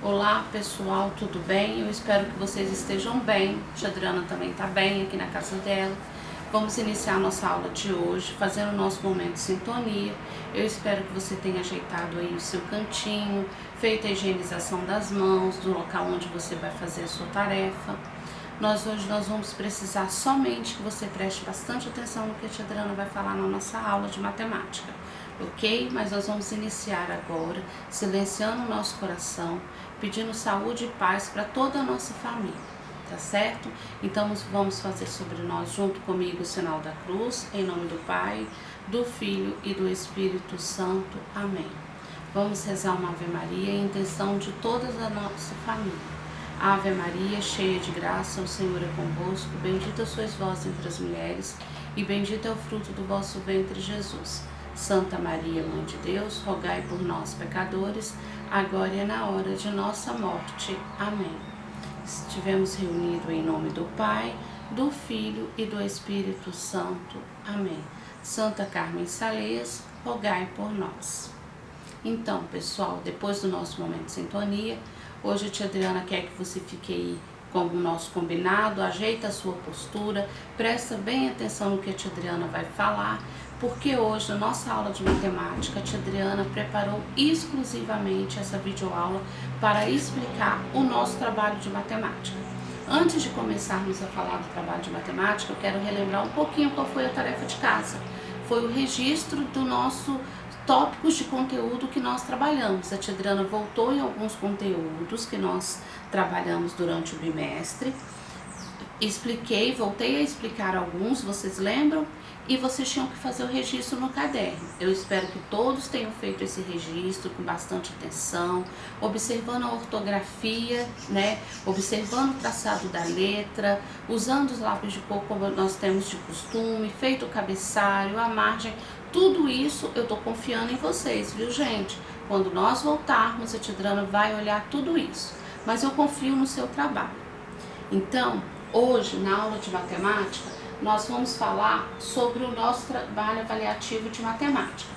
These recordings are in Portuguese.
Olá pessoal, tudo bem? Eu espero que vocês estejam bem. A tia Adriana também está bem aqui na casa dela. Vamos iniciar a nossa aula de hoje, fazendo o nosso momento de sintonia. Eu espero que você tenha ajeitado aí o seu cantinho, feito a higienização das mãos, do local onde você vai fazer a sua tarefa. Hoje nós vamos precisar somente que você preste bastante atenção no que a tia Adriana vai falar na nossa aula de matemática, ok? Mas nós vamos iniciar agora, silenciando o nosso coração, pedindo saúde e paz para toda a nossa família, tá certo? Então vamos fazer sobre nós, junto comigo, o sinal da cruz, em nome do Pai, do Filho e do Espírito Santo. Amém. Vamos rezar uma Ave Maria em intenção de toda a nossa família. Ave Maria, cheia de graça, o Senhor é convosco, bendita sois vós entre as mulheres, e bendito é o fruto do vosso ventre, Jesus. Santa Maria, Mãe de Deus, rogai por nós, pecadores, agora e na hora de nossa morte. Amém. Estivemos reunidos em nome do Pai, do Filho e do Espírito Santo. Amém. Santa Carmen Sales, rogai por nós. Então, pessoal, depois do nosso momento de sintonia, hoje a tia Adriana quer que você fique aí como o nosso combinado, ajeita a sua postura, presta bem atenção no que a tia Adriana vai falar, porque hoje, na nossa aula de matemática, a tia Adriana preparou exclusivamente essa videoaula para explicar o nosso trabalho de matemática. Antes de começarmos a falar do trabalho de matemática, eu quero relembrar um pouquinho qual foi a tarefa de casa. Foi o registro do nosso tópicos de conteúdo que nós trabalhamos. A tia Adriana voltou em alguns conteúdos que nós trabalhamos durante o bimestre. Voltei a explicar alguns, vocês lembram? E vocês tinham que fazer o registro no caderno. Eu espero que todos tenham feito esse registro com bastante atenção, observando a ortografia, né? Observando o traçado da letra, usando os lápis de cor como nós temos de costume, feito o cabeçalho, a margem. Tudo isso eu tô confiando em vocês, viu, gente? Quando nós voltarmos, a tia Adriana vai olhar tudo isso. Mas eu confio no seu trabalho. Então, hoje, na aula de matemática, nós vamos falar sobre o nosso trabalho avaliativo de matemática.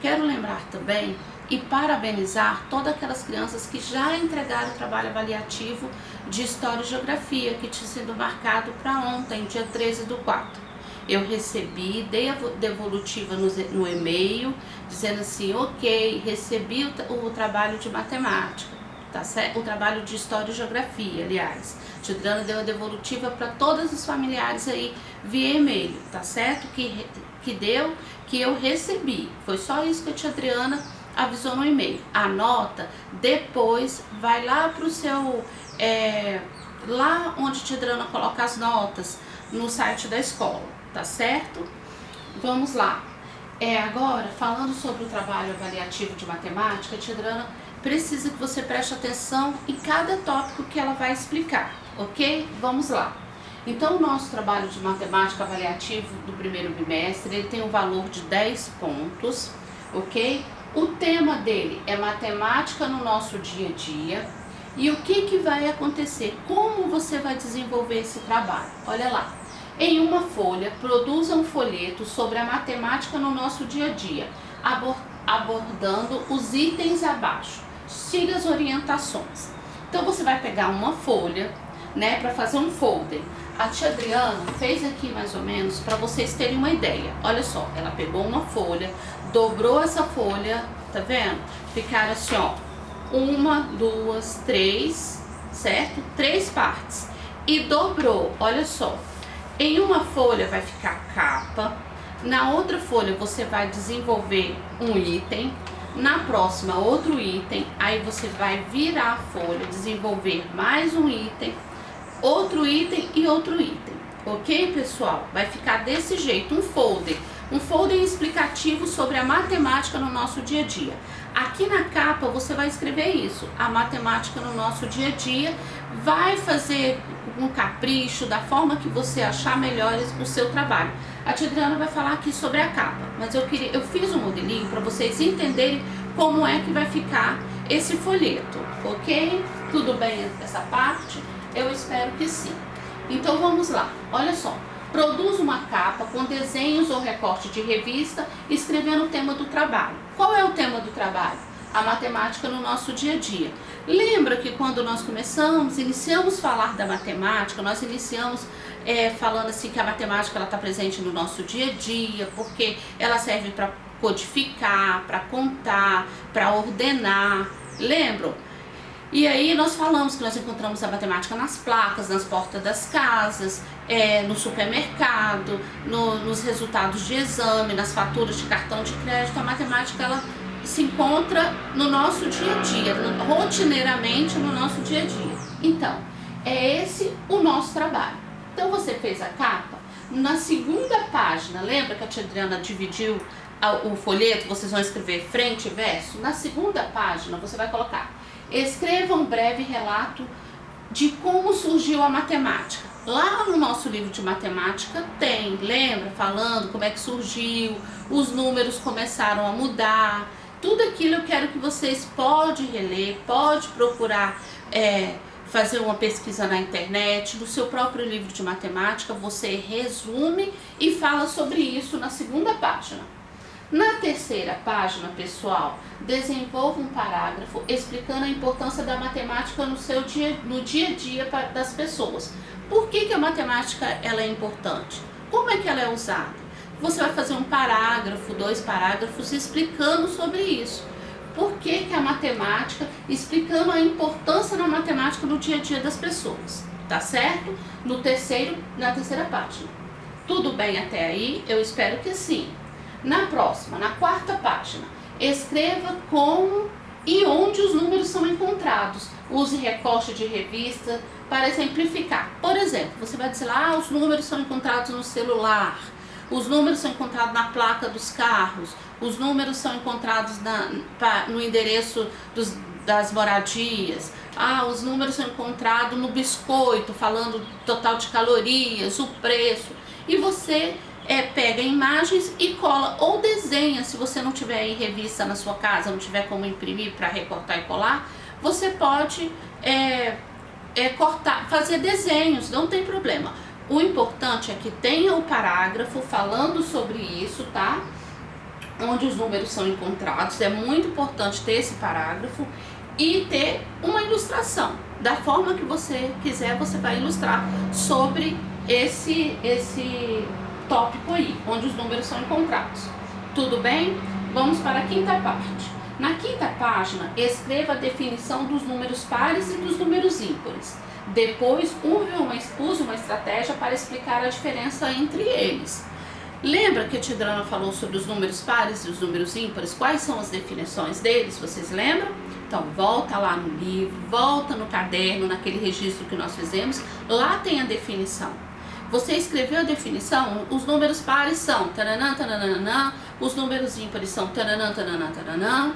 Quero lembrar também e parabenizar todas aquelas crianças que já entregaram o trabalho avaliativo de História e Geografia, que tinha sido marcado para ontem, dia 13/4. Eu recebi, dei a devolutiva no e-mail, dizendo assim, ok, recebi o trabalho de matemática, tá certo? O trabalho de História e Geografia, aliás. A tia Adriana deu a devolutiva para todos os familiares aí via e-mail, tá certo? Que eu recebi. Foi só isso que a tia Adriana avisou no e-mail. A nota depois vai lá pro seu, lá onde a tia Adriana coloca as notas, no site da escola, tá certo? Vamos lá. Agora, falando sobre o trabalho avaliativo de matemática, a tia Adriana precisa que você preste atenção em cada tópico que ela vai explicar, ok? Vamos lá. Então, o nosso trabalho de matemática avaliativo do primeiro bimestre, ele tem um valor de 10 pontos, ok? O tema dele é matemática no nosso dia a dia. E o que vai acontecer? Como você vai desenvolver esse trabalho? Olha lá. Em uma folha, produza um folheto sobre a matemática no nosso dia a dia, abordando os itens abaixo. Siga as orientações. Então você vai pegar uma folha, né, para fazer um folder. A tia Adriana fez aqui mais ou menos para vocês terem uma ideia. Olha só, ela pegou uma folha, dobrou essa folha, tá vendo? Ficaram assim, ó, 1, 2, 3, certo? 3 partes. E dobrou, olha só. Em uma folha vai ficar capa, na outra folha você vai desenvolver um item, na próxima outro item, aí você vai virar a folha, desenvolver mais um item, outro item e outro item, ok, pessoal? Vai ficar desse jeito, um folder explicativo sobre a matemática no nosso dia a dia. Aqui na capa você vai escrever isso, a matemática no nosso dia a dia, vai fazer um capricho, da forma que você achar melhores o seu trabalho. A tia Adriana vai falar aqui sobre a capa, mas eu fiz um modelinho para vocês entenderem como é que vai ficar esse folheto, ok? Tudo bem essa parte? Eu espero que sim. Então vamos lá, olha só. Produz uma capa com desenhos ou recorte de revista, escrevendo o tema do trabalho. Qual é o tema do trabalho? a matemática no nosso dia a dia. Lembra que quando nós iniciamos a falar da matemática, nós iniciamos falando assim que a matemática está presente no nosso dia a dia, porque ela serve para codificar, para contar, para ordenar. Lembram? E aí nós falamos que nós encontramos a matemática nas placas, nas portas das casas, no supermercado, nos resultados de exame, nas faturas de cartão de crédito. A matemática ela se encontra no nosso dia a dia, rotineiramente no nosso dia a dia. Então, é esse o nosso trabalho. Então você fez a capa, na segunda página, lembra que a tia Adriana dividiu o folheto, vocês vão escrever frente e verso? Na segunda página você vai colocar: escreva um breve relato de como surgiu a matemática. Lá no nosso livro de matemática tem, lembra? Falando como é que surgiu, os números começaram a mudar. Tudo aquilo eu quero que vocês podem reler, pode procurar fazer uma pesquisa na internet, no seu próprio livro de matemática, você resume e fala sobre isso na segunda página. Na terceira página, pessoal, desenvolva um parágrafo explicando a importância da matemática no dia a dia das pessoas. Por que a matemática ela é importante? Como é que ela é usada? Você vai fazer um parágrafo, 2 parágrafos explicando sobre isso. Por que a matemática, explicando a importância da matemática no dia a dia das pessoas. Tá certo? Na terceira página. Tudo bem até aí? Eu espero que sim. Na próxima, na quarta página, escreva como e onde os números são encontrados. Use recorte de revista para exemplificar. Por exemplo, você vai dizer lá, os números são encontrados no celular, os números são encontrados na placa dos carros, os números são encontrados no endereço das moradias, os números são encontrados no biscoito, falando total de calorias, o preço. E você pega imagens e cola ou desenha. Se você não tiver aí revista na sua casa, não tiver como imprimir para recortar e colar, você pode fazer desenhos, não tem problema. O importante é que tenha o parágrafo falando sobre isso, tá? Onde os números são encontrados. É muito importante ter esse parágrafo e ter uma ilustração. Da forma que você quiser, você vai ilustrar sobre esse tópico aí, onde os números são encontrados. Tudo bem? Vamos para a quinta parte. Na quinta página, escreva a definição dos números pares e dos números ímpares. Depois, use uma estratégia para explicar a diferença entre eles. Lembra que a tia Adriana falou sobre os números pares e os números ímpares? Quais são as definições deles? Vocês lembram? Então, volta lá no livro, volta no caderno, naquele registro que nós fizemos. Lá tem a definição. Você escreveu a definição? Os números pares são taranã, taranã, os números ímpares são taranã, taranã, taranã.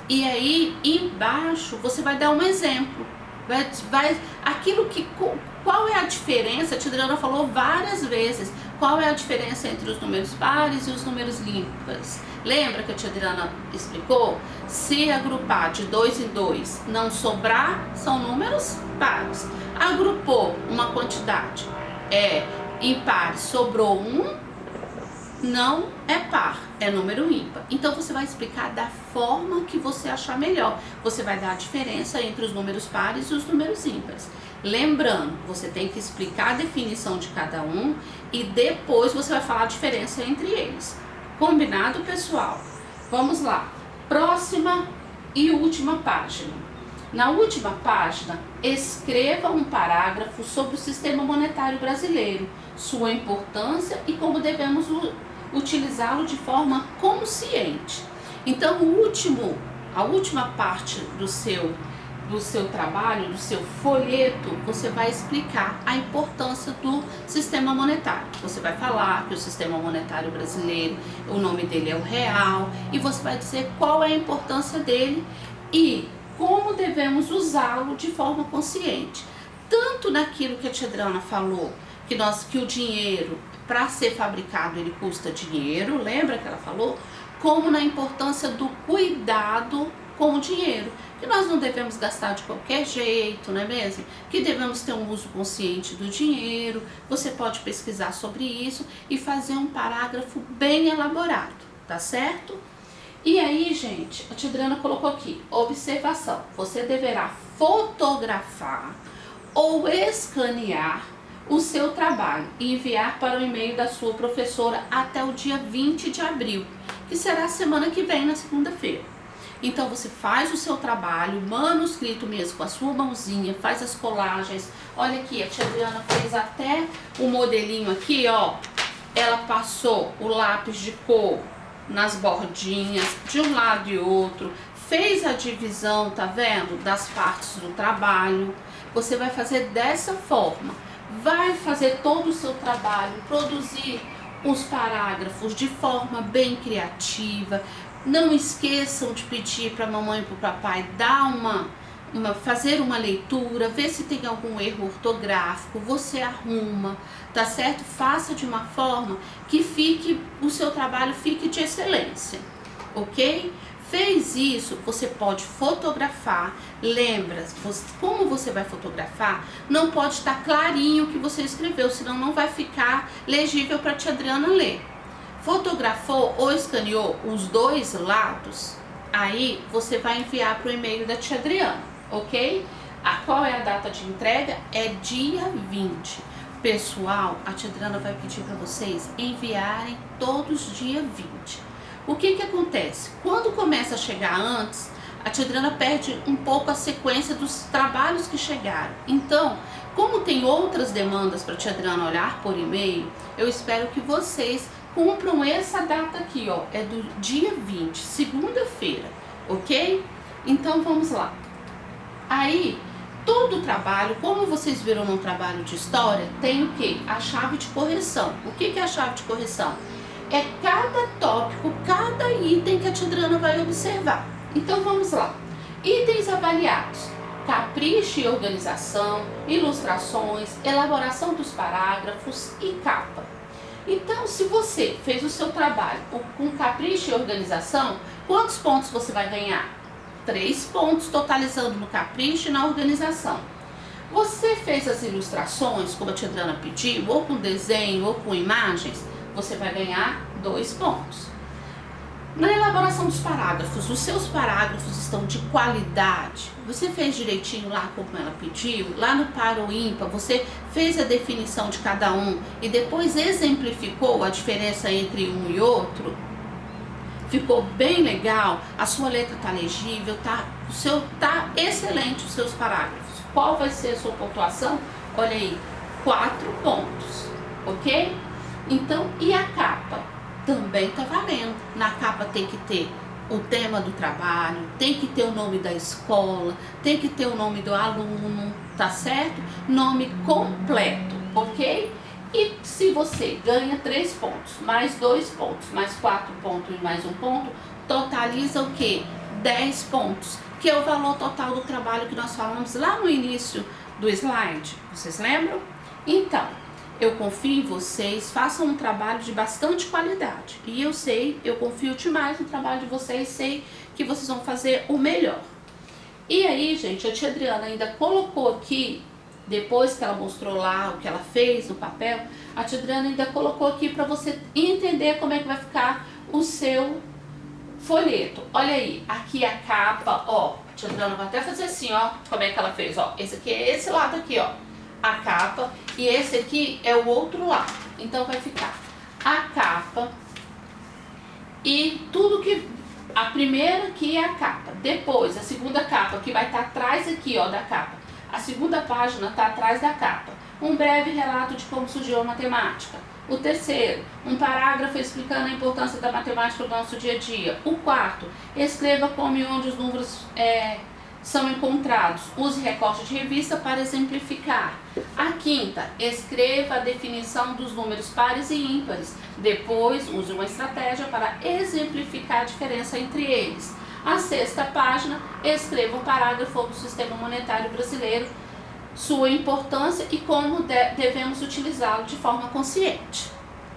E aí, embaixo, você vai dar um exemplo. Qual é a diferença? A tia Adriana falou várias vezes. Qual é a diferença entre os números pares e os números ímpares? Lembra que a tia Adriana explicou? Se agrupar de 2 em 2 não sobrar, são números pares. Agrupou uma quantidade impar, sobrou um, não é par, é número ímpar. Então você vai explicar da forma que você achar melhor. Você vai dar a diferença entre os números pares e os números ímpares. Lembrando, você tem que explicar a definição de cada um e depois você vai falar a diferença entre eles. Combinado, pessoal? Vamos lá. Próxima e última página. Na última página, escreva um parágrafo sobre o sistema monetário brasileiro, sua importância e como devemos utilizá-lo de forma consciente. Então, a última parte do seu trabalho, do seu folheto, você vai explicar a importância do sistema monetário. Você vai falar que o sistema monetário brasileiro, o nome dele é o real, e você vai dizer qual é a importância dele e como devemos usá-lo de forma consciente. Tanto naquilo que a tia Adriana falou, que o dinheiro, para ser fabricado, ele custa dinheiro, lembra que ela falou? Como na importância do cuidado com o dinheiro, que nós não devemos gastar de qualquer jeito, não é mesmo? Que devemos ter um uso consciente do dinheiro. Você pode pesquisar sobre isso e fazer um parágrafo bem elaborado, tá certo? E aí, gente, a tia Adriana colocou aqui, observação, você deverá fotografar ou escanear o seu trabalho e enviar para o e-mail da sua professora até o dia 20 de abril, que será a semana que vem, na segunda-feira. Então você faz o seu trabalho, manuscrito mesmo, com a sua mãozinha, faz as colagens. Olha aqui, a tia Adriana fez até o modelinho aqui, ó. Ela passou o lápis de cor nas bordinhas, de um lado e outro, fez a divisão, tá vendo, das partes do trabalho. Você vai fazer dessa forma, vai fazer todo o seu trabalho, produzir os parágrafos de forma bem criativa. Não esqueçam de pedir para a mamãe e para o papai dar fazer uma leitura, ver se tem algum erro ortográfico, você arruma, tá certo? Faça de uma forma que o seu trabalho fique de excelência, ok? Fez isso, você pode fotografar. Lembra, como você vai fotografar, não pode estar clarinho o que você escreveu, senão não vai ficar legível para a tia Adriana ler. Fotografou ou escaneou os dois lados, aí você vai enviar para o e-mail da tia Adriana, ok? Qual é a data de entrega? É dia 20. Pessoal, a tia Adriana vai pedir para vocês enviarem todos dia 20. O que acontece? Quando começa a chegar antes, a tia Adriana perde um pouco a sequência dos trabalhos que chegaram. Então, como tem outras demandas para a tia Adriana olhar por e-mail, eu espero que vocês cumpram essa data aqui, ó, é do dia 20, segunda-feira, ok? Então vamos lá. Aí, todo o trabalho, como vocês viram no trabalho de história, tem o que? A chave de correção. O que é a chave de correção? É cada tópico, cada item que a tia Adriana vai observar. Então vamos lá. Itens avaliados: capricho e organização, ilustrações, elaboração dos parágrafos e capa. Então, se você fez o seu trabalho com capricho e organização, quantos pontos você vai ganhar? 3 pontos, totalizando no capricho e na organização. Você fez as ilustrações, como a tia Adriana pediu, ou com desenho, ou com imagens, você vai ganhar 2 pontos. Na elaboração dos parágrafos, os seus parágrafos estão de qualidade? Você fez direitinho lá como ela pediu? Lá no par ou ímpar, você fez a definição de cada um e depois exemplificou a diferença entre um e outro? Ficou bem legal? A sua letra tá legível? Tá excelente os seus parágrafos. Qual vai ser a sua pontuação? Olha aí, 4 pontos, ok? Então, e a capa? Também tá valendo. Na capa tem que ter o tema do trabalho, tem que ter o nome da escola, tem que ter o nome do aluno, tá certo? Nome completo, ok? E se você ganha 3 pontos, mais 2 pontos, mais 4 pontos e mais 1 ponto, totaliza o quê? 10 pontos, que é o valor total do trabalho que nós falamos lá no início do slide. Vocês lembram? Então, eu confio em vocês, façam um trabalho de bastante qualidade. E eu confio demais no trabalho de vocês, sei que vocês vão fazer o melhor. E aí, gente, a tia Adriana ainda colocou aqui, depois que ela mostrou lá o que ela fez no papel, a tia Adriana ainda colocou aqui para você entender como é que vai ficar o seu folheto. Olha aí, aqui a capa, ó, a tia Adriana vai até fazer assim, ó, como é que ela fez, ó. Esse aqui é esse lado aqui, ó, a capa, e esse aqui é o outro lado. Então vai ficar a capa e tudo que... A primeira aqui é a capa, depois a segunda capa que vai estar atrás aqui, ó, da capa. A segunda página está atrás da capa. Um breve relato de como surgiu a matemática. O terceiro, um parágrafo explicando a importância da matemática no nosso dia a dia. O quarto, escreva como e onde os números são encontrados. Use recorte de revista para exemplificar. A quinta, escreva a definição dos números pares e ímpares. Depois, use uma estratégia para exemplificar a diferença entre eles. A sexta página, escreva um parágrafo do sistema monetário brasileiro, sua importância e como devemos utilizá-lo de forma consciente.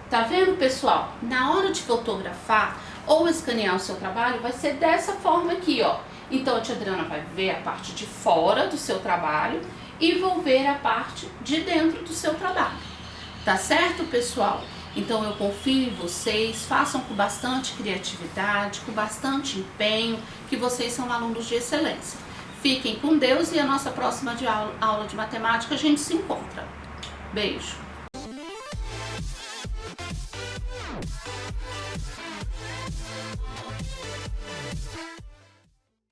Tá vendo, pessoal? Na hora de fotografar ou escanear o seu trabalho, vai ser dessa forma aqui, ó. Então, a tia Adriana vai ver a parte de fora do seu trabalho e vou ver a parte de dentro do seu trabalho. Tá certo, pessoal? Então eu confio em vocês, façam com bastante criatividade, com bastante empenho, que vocês são alunos de excelência. Fiquem com Deus e a nossa próxima aula de matemática a gente se encontra. Beijo!